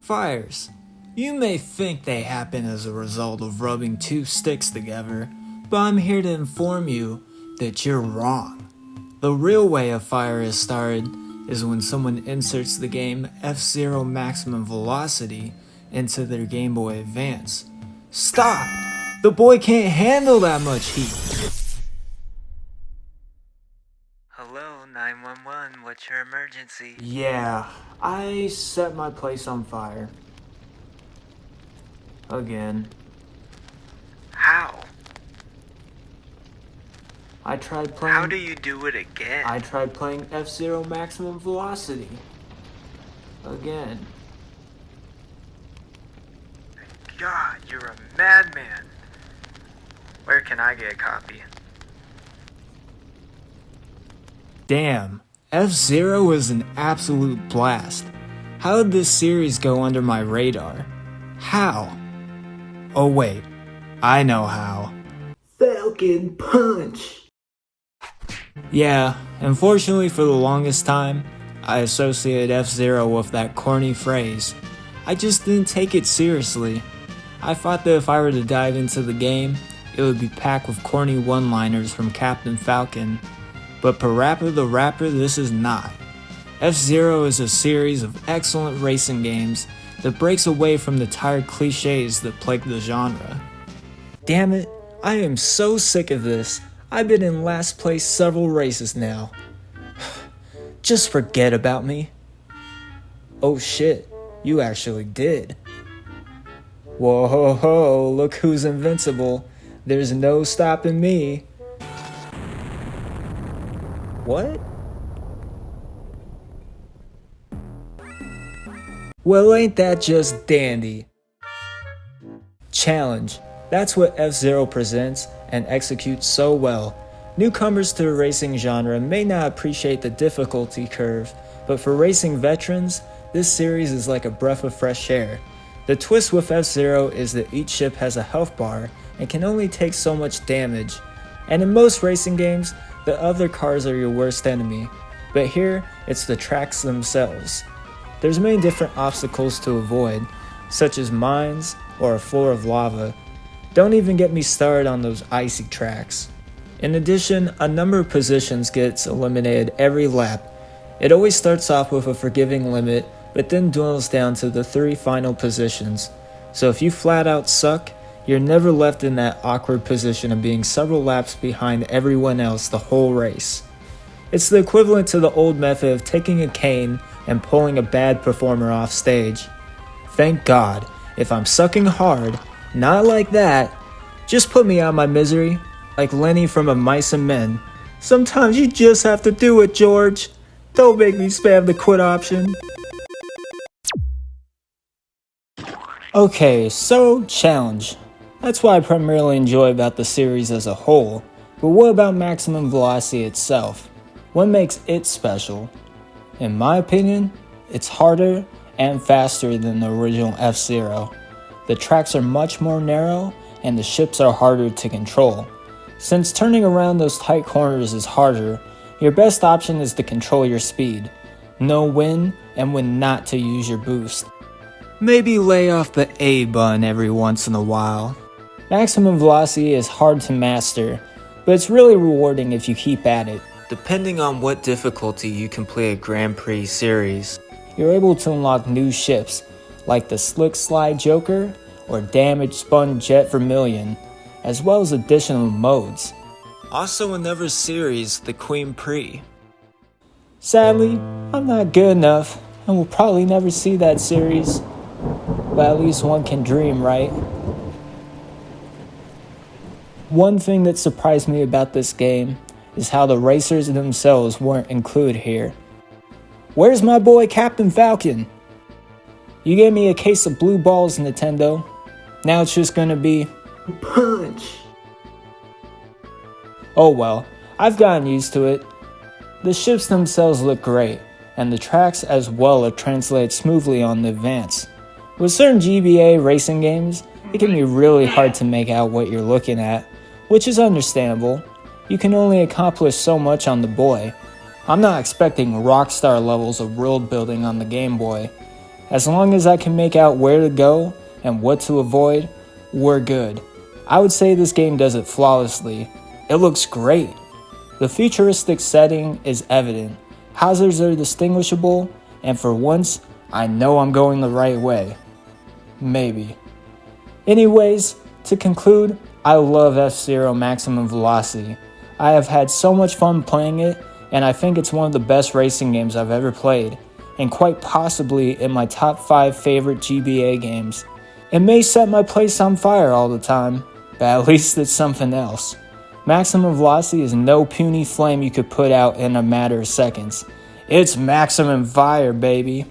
Fires. You may think they happen as a result of rubbing two sticks together, but I'm here to inform you that you're wrong. The real way a fire is started is when someone inserts the game F-Zero Maximum Velocity into their Game Boy Advance. Stop! The boy can't handle that much heat! Hello, 911, what's your emergency? Yeah, I set my place on fire. Again. How? I tried playing... How do you do it again? I tried playing F-Zero Maximum Velocity. Again. God, you're a madman. Where can I get a copy? Damn, F-Zero is an absolute blast. How did this series go under my radar? How? Oh wait, I know how. Falcon Punch! Yeah, unfortunately for the longest time, I associated F-Zero with that corny phrase. I just didn't take it seriously. I thought that if I were to dive into the game, it would be packed with corny one-liners from Captain Falcon. But Parappa the Rapper, this is not. F-Zero is a series of excellent racing games that breaks away from the tired cliches that plague the genre. Damn it, I am so sick of this. I've been in last place several races now. Just forget about me. Oh shit, you actually did. Whoa ho ho, look who's invincible. There's no stopping me. What? Well, ain't that just dandy? Challenge. That's what F-Zero presents and executes so well. Newcomers to the racing genre may not appreciate the difficulty curve, but for racing veterans, this series is like a breath of fresh air. The twist with F-Zero is that each ship has a health bar and can only take so much damage. And in most racing games, the other cars are your worst enemy, but here, it's the tracks themselves. There's many different obstacles to avoid, such as mines or a floor of lava. Don't even get me started on those icy tracks. In addition, a number of positions gets eliminated every lap. It always starts off with a forgiving limit, but then dwindles down to the 3 final positions. So if you flat out suck, you're never left in that awkward position of being several laps behind everyone else the whole race. It's the equivalent to the old method of taking a cane and pulling a bad performer off stage. Thank God, if I'm sucking hard, not like that, just put me out of my misery, like Lenny from A Mice and Men. Sometimes you just have to do it, George. Don't make me spam the quit option. Okay, so challenge. That's what I primarily enjoy about the series as a whole, but what about Maximum Velocity itself? What makes it special? In my opinion, it's harder and faster than the original F-Zero. The tracks are much more narrow and the ships are harder to control. Since turning around those tight corners is harder, your best option is to control your speed. Know when and when not to use your boost. Maybe lay off the A button every once in a while. Maximum Velocity is hard to master, but it's really rewarding if you keep at it. Depending on what difficulty you complete a Grand Prix series, you're able to unlock new ships, like the Slick Slide Joker or Damage Spun Jet Vermilion, as well as additional modes. Also in every series, the Queen Prix. Sadly, I'm not good enough, and we'll probably never see that series, but at least one can dream, right? One thing that surprised me about this game is how the racers themselves weren't included here. Where's my boy Captain Falcon? You gave me a case of blue balls, Nintendo. Now it's just gonna be punch. Oh well, I've gotten used to it. The ships themselves look great, and the tracks as well are translated smoothly on the Advance. With certain GBA racing games, it can be really hard to make out what you're looking at, which is understandable. You can only accomplish so much on the Boy. I'm not expecting rockstar levels of world building on the Game Boy. As long as I can make out where to go and what to avoid, we're good. I would say this game does it flawlessly. It looks great. The futuristic setting is evident. Hazards are distinguishable, and for once, I know I'm going the right way. Maybe. Anyways, to conclude, I love F-Zero Maximum Velocity. I have had so much fun playing it, and I think it's one of the best racing games I've ever played, and quite possibly in my top 5 favorite GBA games. It may set my place on fire all the time, but at least it's something else. Maximum Velocity is no puny flame you could put out in a matter of seconds. It's maximum fire, baby.